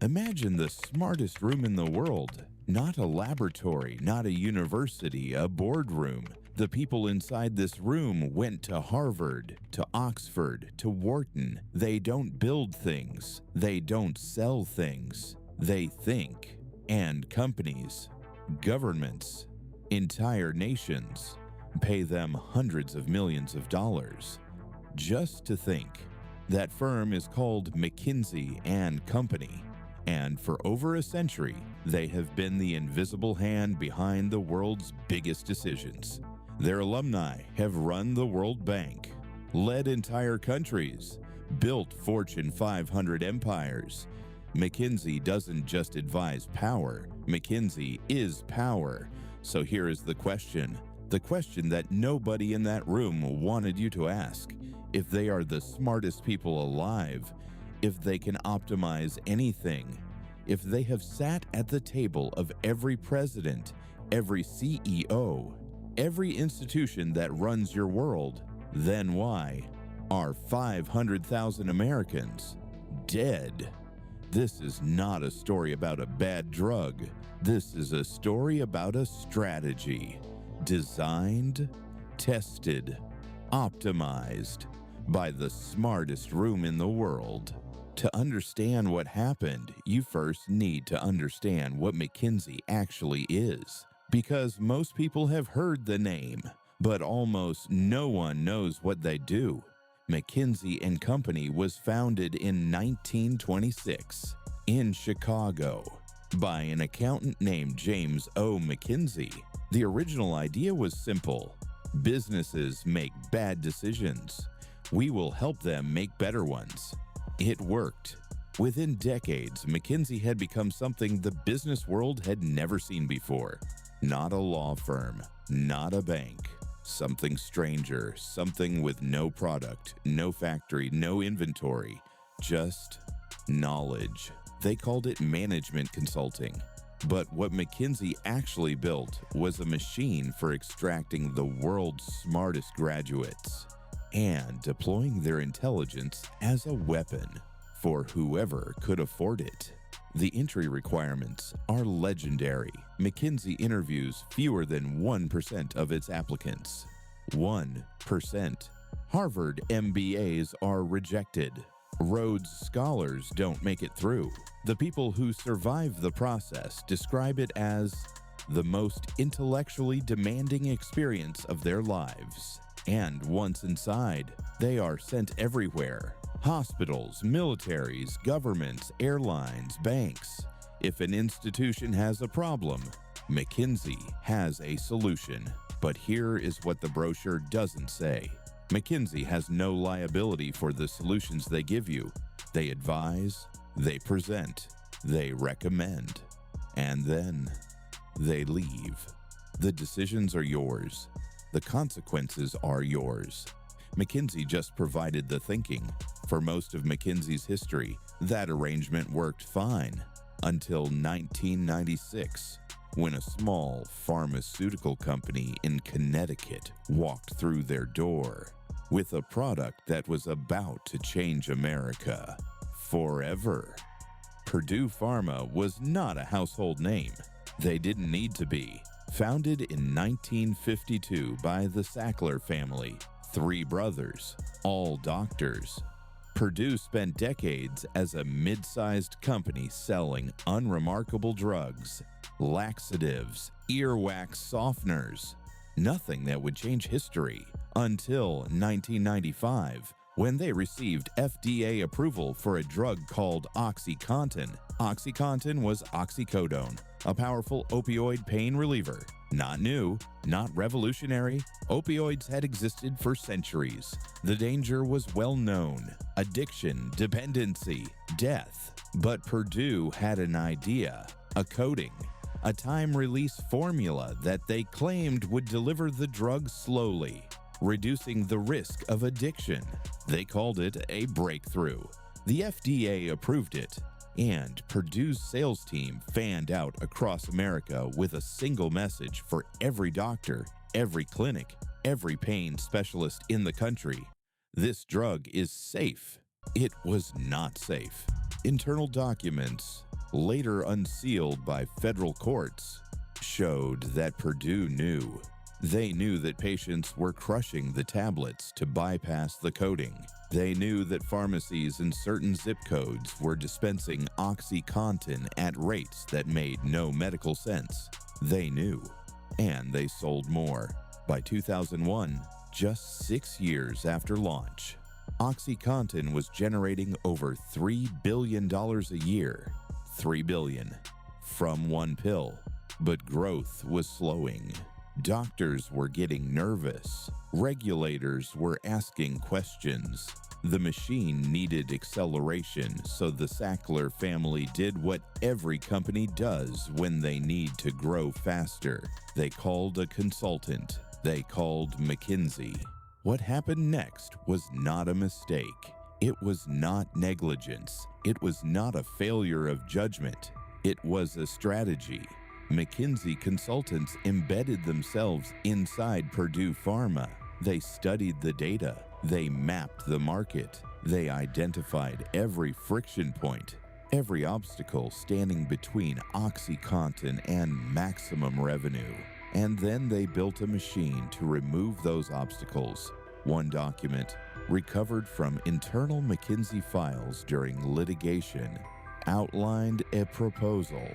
Imagine the smartest room in the world. Not a laboratory, not a university, a boardroom. The people inside this room went to Harvard, to Oxford, to Wharton. They don't build things. They don't sell things. They think. And companies, governments, entire nations pay them hundreds of millions of dollars just to think. That firm is called McKinsey Company. And for over a century, they have been the invisible hand behind the world's biggest decisions. Their alumni have run the World Bank, led entire countries, built Fortune 500 empires. McKinsey doesn't just advise power, McKinsey is power. So here is the question that nobody in that room wanted you to ask. If they are the smartest people alive, if they can optimize anything, if they have sat at the table of every president, every CEO, every institution that runs your world, then why are 500,000 Americans dead? This is not a story about a bad drug. This is a story about a strategy designed, tested, optimized by the smartest room in the world. To understand what happened, you first need to understand what McKinsey actually is. Because most people have heard the name, but almost no one knows what they do. McKinsey Company was founded in 1926 in Chicago by an accountant named James O. McKinsey. The original idea was simple. Businesses make bad decisions. We will help them make better ones. It worked. Within decades, McKinsey had become something the business world had never seen before. Not a law firm, not a bank. Something stranger, something with no product, no factory, no inventory, just knowledge. They called it management consulting. But what McKinsey actually built was a machine for extracting the world's smartest graduates and deploying their intelligence as a weapon for whoever could afford it. The entry requirements are legendary. McKinsey interviews fewer than 1% of its applicants. 1%. Harvard MBAs are rejected. Rhodes Scholars don't make it through. The people who survive the process describe it as the most intellectually demanding experience of their lives. And once inside, they are sent everywhere. Hospitals, militaries, governments, airlines, banks. If an institution has a problem, McKinsey has a solution. But here is what the brochure doesn't say. McKinsey has no liability for the solutions they give you. They advise, they present, they recommend, and then they leave. The decisions are yours. The consequences are yours. McKinsey just provided the thinking. For most of McKinsey's history, that arrangement worked fine until 1996, when a small pharmaceutical company in Connecticut walked through their door with a product that was about to change America forever. Purdue Pharma was not a household name. They didn't need to be. Founded in 1952 by the Sackler family, 3 brothers, all doctors. Purdue spent decades as a mid-sized company selling unremarkable drugs, laxatives, earwax softeners, nothing that would change history until 1995, when they received FDA approval for a drug called OxyContin. OxyContin was oxycodone, a powerful opioid pain reliever. Not new, not revolutionary. Opioids had existed for centuries. The danger was well known: addiction, dependency, death. But Purdue had an idea, a coating, a time-release formula that they claimed would deliver the drug slowly, reducing the risk of addiction. They called it a breakthrough. The FDA approved it, and Purdue's sales team fanned out across America with a single message for every doctor, every clinic, every pain specialist in the country: this drug is safe. It was not safe. Internal documents later unsealed by federal courts, showed that Purdue knew. They knew that patients were crushing the tablets to bypass the coating. They knew that pharmacies in certain zip codes were dispensing OxyContin at rates that made no medical sense. They knew, and they sold more. By 2001, just 6 years after launch, OxyContin was generating over $3 billion a year. $3 billion from one pill. But growth was slowing. Doctors were getting nervous. Regulators were asking questions. The machine needed acceleration, so the Sackler family did what every company does when they need to grow faster. They called a consultant. They called McKinsey. What happened next was not a mistake. It was not negligence. It was not a failure of judgment. It was a strategy. McKinsey consultants embedded themselves inside Purdue Pharma. They studied the data. They mapped the market. They identified every friction point, every obstacle standing between OxyContin and maximum revenue. And then they built a machine to remove those obstacles. One document, recovered from internal McKinsey files during litigation, outlined a proposal.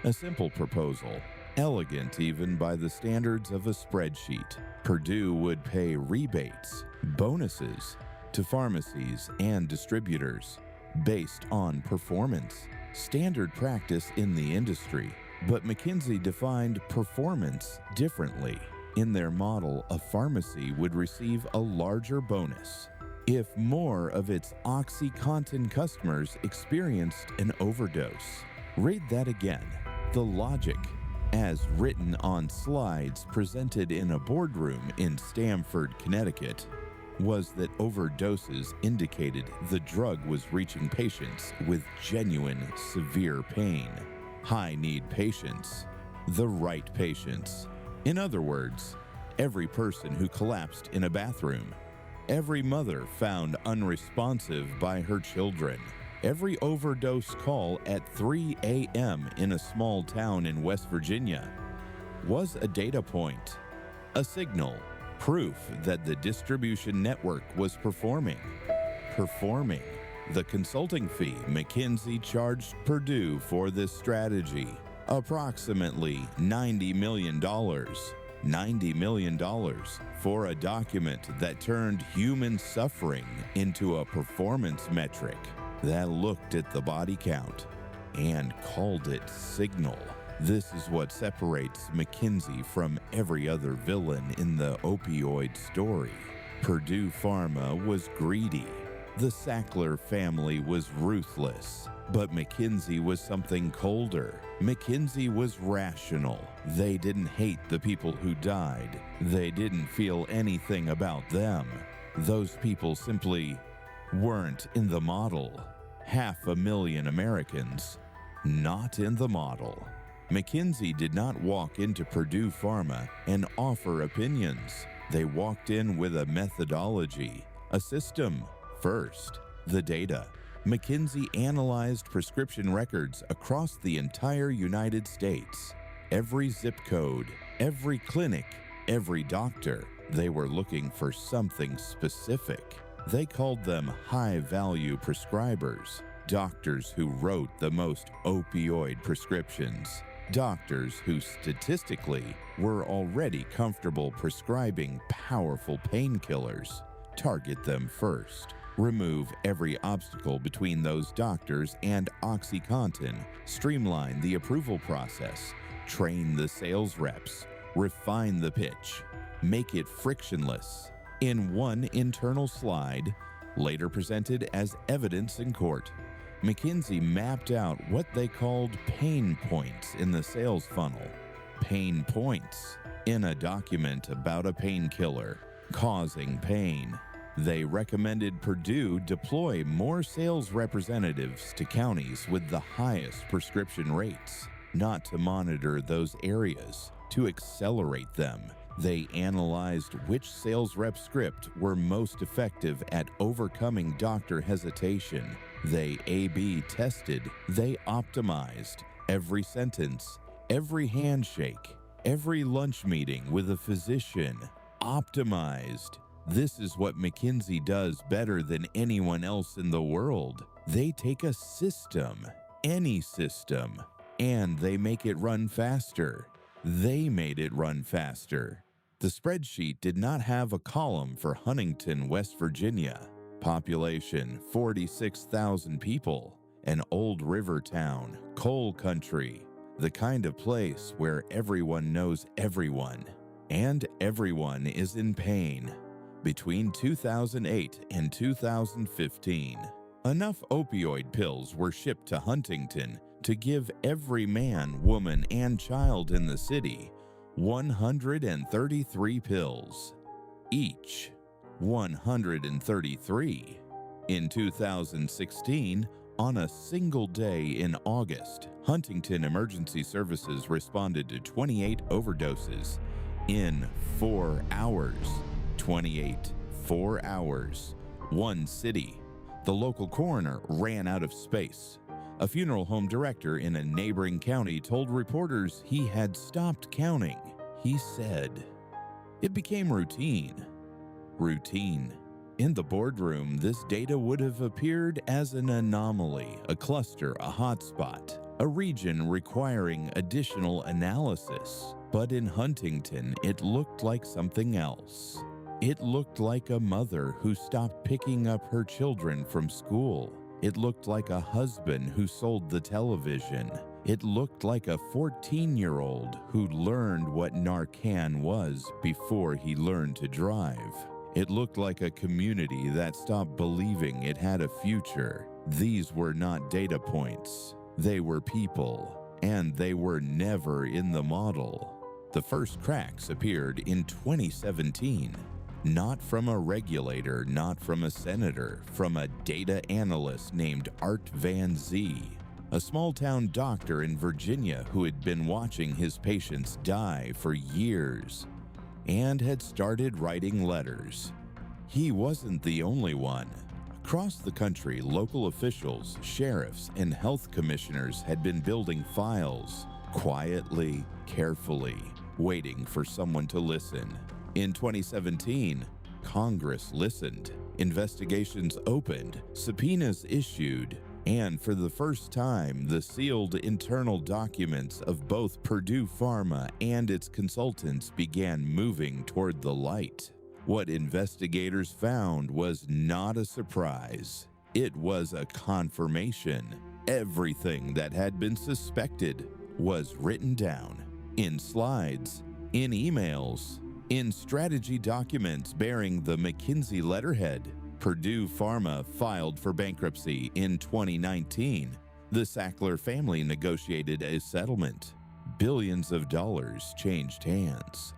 A simple proposal, elegant even by the standards of a spreadsheet. Purdue would pay rebates, bonuses, to pharmacies and distributors based on performance, standard practice in the industry. But McKinsey defined performance differently. In their model, a pharmacy would receive a larger bonus if more of its OxyContin customers experienced an overdose. Read that again. The logic, as written on slides presented in a boardroom in Stamford, Connecticut, was that overdoses indicated the drug was reaching patients with genuine severe pain. High-need patients, the right patients. In other words, every person who collapsed in a bathroom, every mother found unresponsive by her children, every overdose call at 3 a.m. in a small town in West Virginia was a data point, a signal, proof that the distribution network was performing. The consulting fee McKinsey charged Purdue for this strategy, approximately $90 million. $90 million for a document that turned human suffering into a performance metric that looked at the body count and called it signal. This is what separates McKinsey from every other villain in the opioid story. Purdue Pharma was greedy. The Sackler family was ruthless. But McKinsey was something colder. McKinsey was rational. They didn't hate the people who died. They didn't feel anything about them. Those people simply weren't in the model. 500,000 Americans not in the model. McKinsey did not walk into Purdue Pharma and offer opinions. They walked in with a methodology, a system. First, the data. McKinsey analyzed prescription records across the entire United States. Every zip code, every clinic, every doctor. They were looking for something specific. They called them high-value prescribers, doctors who wrote the most opioid prescriptions, doctors who statistically were already comfortable prescribing powerful painkillers. Target them first. Remove every obstacle between those doctors and OxyContin. Streamline the approval process. Train the sales reps. Refine the pitch. Make it frictionless. In one internal slide, later presented as evidence in court, McKinsey mapped out what they called pain points in the sales funnel. Pain points in a document about a painkiller causing pain. They recommended Purdue deploy more sales representatives to counties with the highest prescription rates, not to monitor those areas, to accelerate them. They analyzed which sales rep script were most effective at overcoming doctor hesitation, They A/B tested, they optimized every sentence, every handshake, every lunch meeting with a physician. Optimized. This is what McKinsey does better than anyone else in the world. They take a system, any system, and they make it run faster. They made it run faster. The spreadsheet did not have a column for Huntington, West Virginia. Population 46,000 people. An old river town, coal country. The kind of place where everyone knows everyone. And everyone is in pain. Between 2008 and 2015, enough opioid pills were shipped to Huntington to give every man, woman, and child in the city 133 pills. Each 133. In 2016, on a single day in August, Huntington Emergency Services responded to 28 overdoses in 4 hours. 28, 4 hours. One city. The local coroner ran out of space. A funeral home director in a neighboring county told reporters he had stopped counting. He said, "It became routine." Routine. In the boardroom, this data would have appeared as an anomaly, a cluster, a hotspot, a region requiring additional analysis. But in Huntington, it looked like something else. It looked like a mother who stopped picking up her children from school. It looked like a husband who sold the television. It looked like a 14-year-old who learned what Narcan was before he learned to drive. It looked like a community that stopped believing it had a future. These were not data points. They were people, and they were never in the model. The first cracks appeared in 2017. Not from a regulator, not from a senator, from a data analyst named Art Van Zee, a small-town doctor in Virginia who had been watching his patients die for years and had started writing letters. He wasn't the only one. Across the country, local officials, sheriffs, and health commissioners had been building files, quietly, carefully, waiting for someone to listen. In 2017, Congress listened, investigations opened, subpoenas issued, and for the first time, the sealed internal documents of both Purdue Pharma and its consultants began moving toward the light. What investigators found was not a surprise. It was a confirmation. Everything that had been suspected was written down in slides, in emails, in strategy documents bearing the McKinsey letterhead. Purdue Pharma filed for bankruptcy in 2019. The Sackler family negotiated a settlement. Billions of dollars changed hands.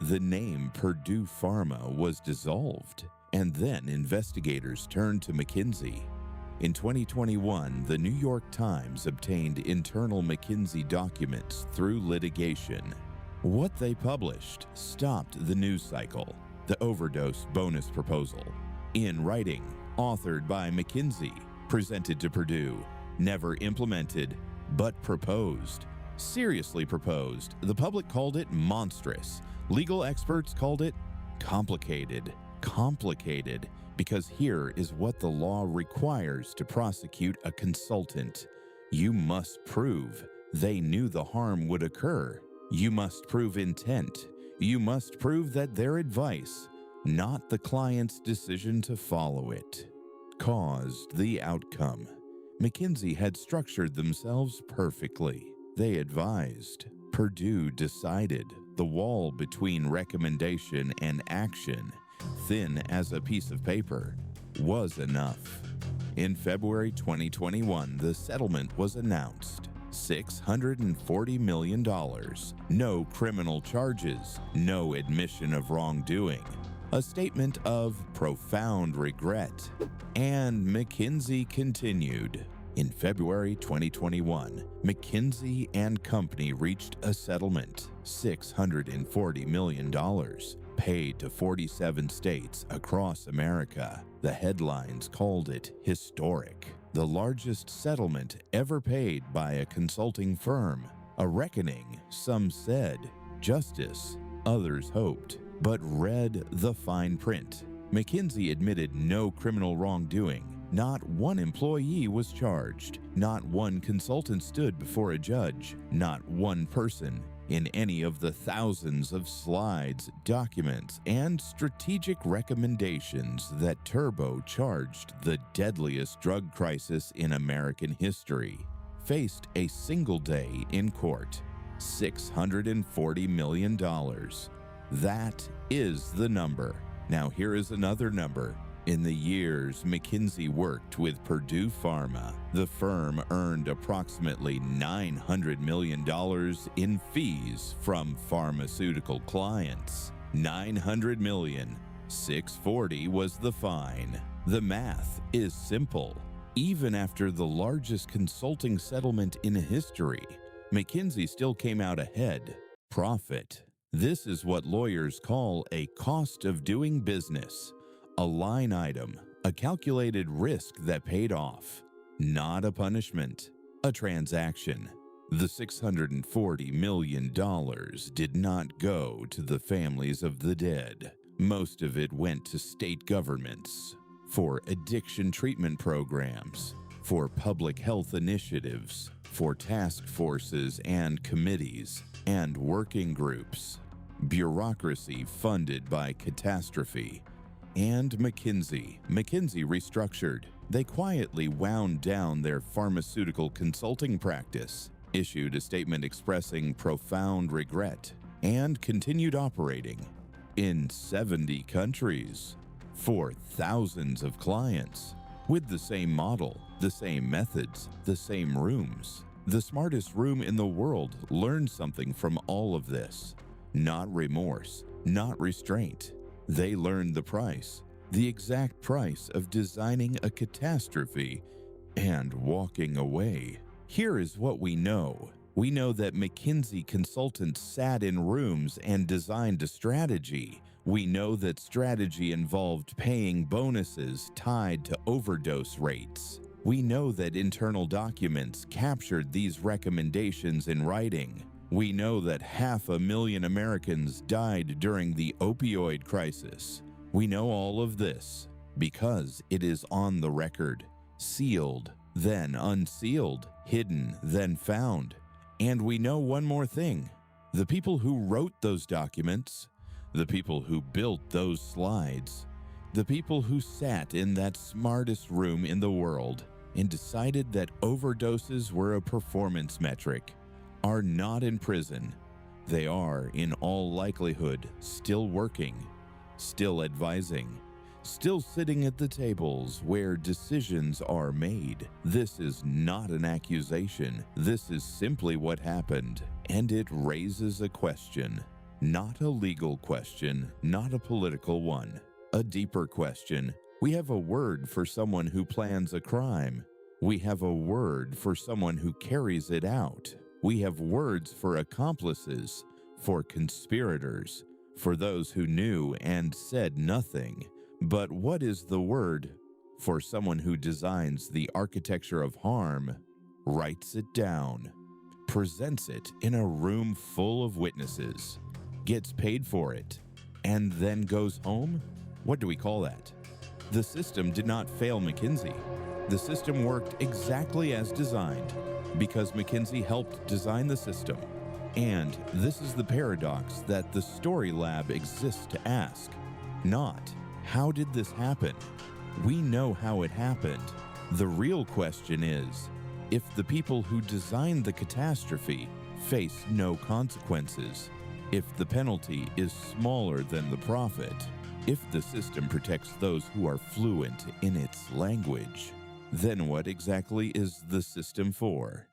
The name Purdue Pharma was dissolved, and then investigators turned to McKinsey. In 2021, the New York Times obtained internal McKinsey documents through litigation. What they published stopped the news cycle, the overdose bonus proposal. In writing, authored by McKinsey, presented to Purdue, never implemented, but proposed. Seriously proposed. The public called it monstrous. Legal experts called it complicated. Complicated, because here is what the law requires to prosecute a consultant. You must prove they knew the harm would occur. You must prove intent. You must prove that their advice, not the client's decision to follow it, caused the outcome. McKinsey had structured themselves perfectly. They advised. Purdue decided. The wall between recommendation and action, thin as a piece of paper, was enough. In February 2021, the settlement was announced. $640 million. No criminal charges. No admission of wrongdoing. A statement of profound regret. And McKinsey continued. In February 2021, McKinsey and Company reached a settlement, $640 million, paid to 47 states across America. The headlines called it historic. the largest settlement ever paid by a consulting firm. A reckoning, some said, justice, others hoped, but read the fine print. McKinsey admitted no criminal wrongdoing. Not one employee was charged. Not one consultant stood before a judge. Not one person in any of the thousands of slides, documents, and strategic recommendations that turbocharged the deadliest drug crisis in American history faced a single day in court. $640 million. That is the number. Now here is another number. In the years McKinsey worked with Purdue Pharma, the firm earned approximately $900 million in fees from pharmaceutical clients. $900 million. $640 was the fine. The math is simple. Even after the largest consulting settlement in history, McKinsey still came out ahead. Profit. This is what lawyers call a cost of doing business. A line item, a calculated risk that paid off, not a punishment, a transaction. The $640 million did not go to the families of the dead. Most of it went to state governments, for addiction treatment programs, for public health initiatives, for task forces and committees, and working groups. Bureaucracy funded by catastrophe. And McKinsey restructured. They quietly wound down their pharmaceutical consulting practice, issued a statement expressing profound regret, and continued operating in 70 countries for thousands of clients with the same model, the same methods, the same rooms. The smartest room in the world learned something from all of this. Not remorse, not restraint. They learned the price, the exact price of designing a catastrophe and walking away. Here is what we know. We know that McKinsey consultants sat in rooms and designed a strategy. We know that strategy involved paying bonuses tied to overdose rates. We know that internal documents captured these recommendations in writing. We know that 500,000 Americans died during the opioid crisis. We know all of this because it is on the record, sealed, then unsealed, hidden, then found. And we know one more thing. The people who wrote those documents, the people who built those slides, the people who sat in that smartest room in the world and decided that overdoses were a performance metric, are not in prison. They are, in all likelihood, still working, still advising, still sitting at the tables where decisions are made. This is not an accusation. This is simply what happened, and it raises a question. Not a legal question, not a political one. A deeper question. We have a word for someone who plans a crime. We have a word for someone who carries it out. We have words for accomplices, for conspirators, for those who knew and said nothing. But what is the word for someone who designs the architecture of harm, writes it down, presents it in a room full of witnesses, gets paid for it, and then goes home? What do we call that? The system did not fail McKinsey. The system worked exactly as designed because McKinsey helped design the system. And this is the paradox that the Story Lab exists to ask. Not, how did this happen? We know how it happened. The real question is, if the people who designed the catastrophe face no consequences, if the penalty is smaller than the profit, if the system protects those who are fluent in its language, then what exactly is the system for?